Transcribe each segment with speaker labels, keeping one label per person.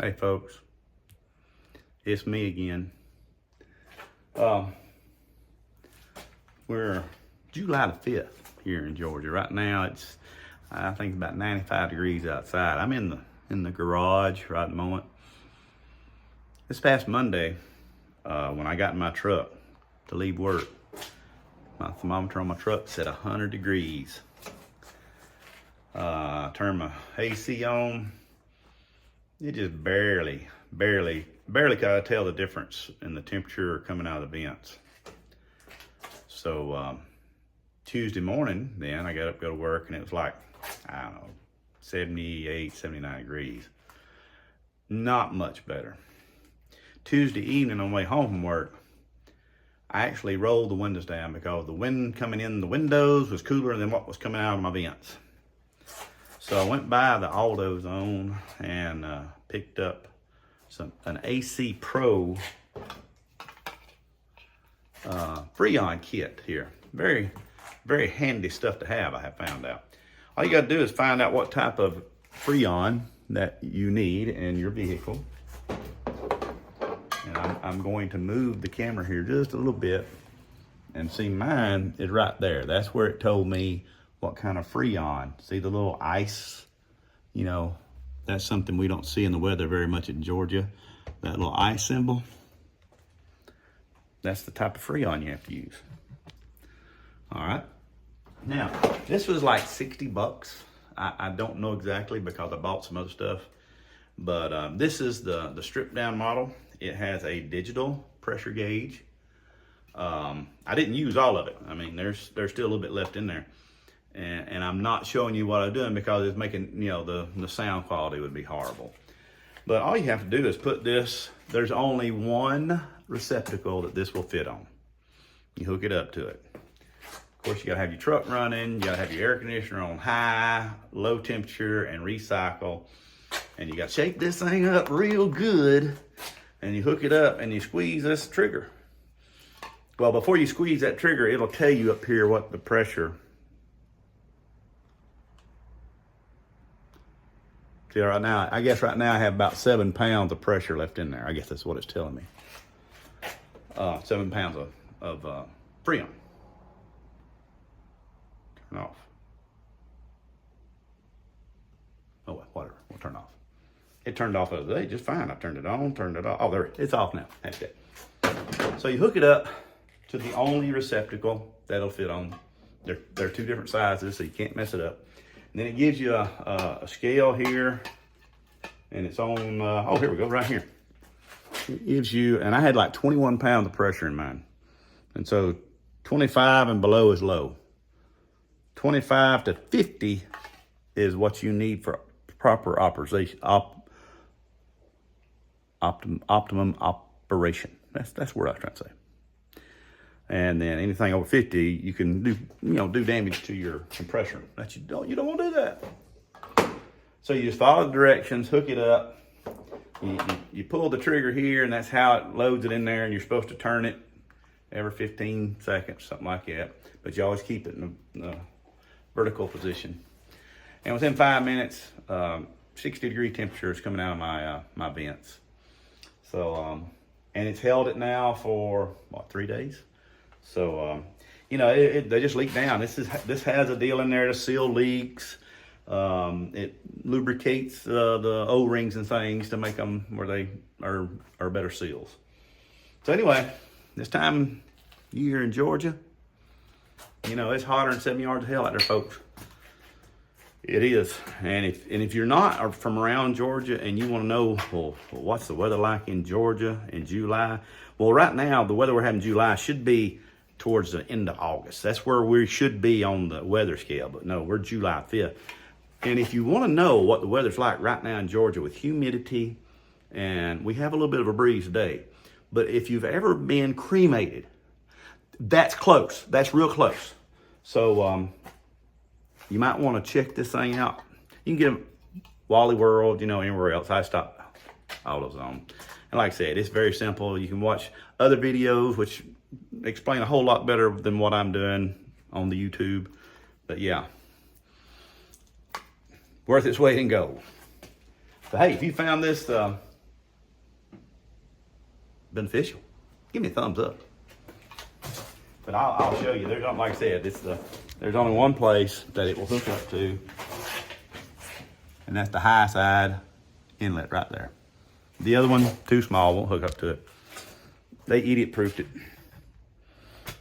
Speaker 1: Hey folks, it's me again. We're July the 5th here in Georgia. Right now it's, I think, about 95 degrees outside. I'm in the garage right at the moment. This past Monday, when I got in my truck to leave work, my thermometer on my truck said 100 degrees. I turned my AC on. It just barely could I tell the difference in the temperature coming out of the vents. So Tuesday morning, then I got up to go to work, and it was like, I don't know, 78, 79 degrees. Not much better. Tuesday evening on the way home from work, I actually rolled the windows down because the wind coming in the windows was cooler than what was coming out of my vents. So I went by the AutoZone and picked up an AC Pro Freon kit here. Very, very handy stuff to have, I have found out. All you gotta do is find out what type of Freon that you need in your vehicle. And I'm going to move the camera here just a little bit, and see, mine is right there. That's where it told me what kind of Freon. See the little ice? You know, that's something we don't see in the weather very much in Georgia. That little ice symbol. That's the type of Freon you have to use. All right. Now, this was like 60 bucks. I don't know exactly because I bought some other stuff. But this is the stripped down model. It has a digital pressure gauge. I didn't use all of it. I mean, there's still a little bit left in there. And I'm not showing you what I'm doing because it's making, you know, the sound quality would be horrible. But all you have to do is put this, there's only one receptacle that this will fit on. You hook it up to it. Of course, you gotta have your truck running, you gotta have your air conditioner on high, low temperature, and recycle. And you gotta shake this thing up real good, and you hook it up and you squeeze this trigger. Well, before you squeeze that trigger, it'll tell you up here what the pressure. See, right now, I guess right now I have about 7 pounds of pressure left in there. I guess that's what it's telling me. 7 pounds of Freon. Turn off. Oh, whatever, we'll turn off. It turned off the other day just fine. I turned it on, turned it off. Oh, there, it's off now. That's it. So you hook it up to the only receptacle that'll fit on. They're two different sizes, so you can't mess it up. And then it gives you a scale here, and it's on, oh, here we go, right here. It gives you, and I had like 21 pounds of pressure in mine. And so 25 and below is low. 25 to 50 is what you need for proper operation, optimum operation. That's what I was trying to say. And then anything over 50, you can do damage to your compressor. You don't want to do that. So you just follow the directions, hook it up. You pull the trigger here, and that's how it loads it in there. And you're supposed to turn it every 15 seconds, something like that. But you always keep it in the vertical position. And within 5 minutes, 60-degree temperature is coming out of my vents. So, and it's held it now for what, 3 days? So, you know, they just leak down. This has a deal in there to seal leaks. It lubricates the O-rings and things to make them where they are better seals. So anyway, this time of year in Georgia, you know, it's hotter than 7 yards of hell out there, folks. It is. And if you're not from around Georgia and you want to know, well, what's the weather like in Georgia in July? Well, right now, the weather we're having in July should be towards the end of August. That's where we should be on the weather scale. But no, we're July 5th. And if you want to know what the weather's like right now in Georgia with humidity, and we have a little bit of a breeze today, but if you've ever been cremated, that's close. That's real close. So you might want to check this thing out. You can get them Wally World, you know, anywhere else. I stop AutoZone. And like I said, it's very simple. You can watch other videos which explain a whole lot better than what I'm doing on the YouTube. But yeah, worth its weight in gold. So hey, if you found this beneficial. Give me a thumbs up. But I'll show you. There's not, like I said, there's only one place that it will hook up to, and that's the high side inlet right there. The other one, too small, won't hook up to it. They idiot-proofed it.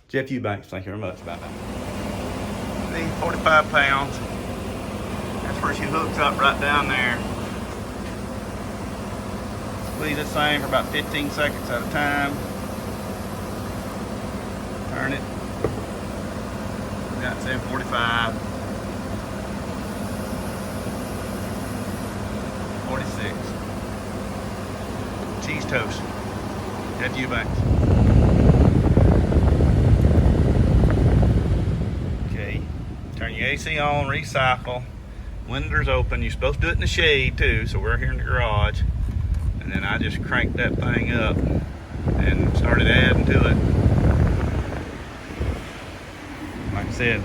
Speaker 1: Jeff Eubanks, thank you very much about that. See, 45 pounds. That's where she hooks up right down there. Squeeze this thing for about 15 seconds at a time. Turn it. We got 745. 46. Cheese toast. Jeff Eubanks. Okay. Turn your AC on, recycle. Windows open. You're supposed to do it in the shade too, so we're here in the garage. And then I just cranked that thing up and started adding to it. Like I said,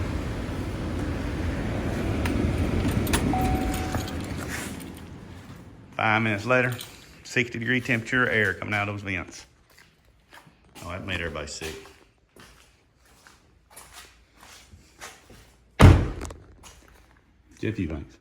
Speaker 1: five minutes later, 60-degree temperature air coming out of those vents. Oh, that made everybody sick. Jeff Eubanks.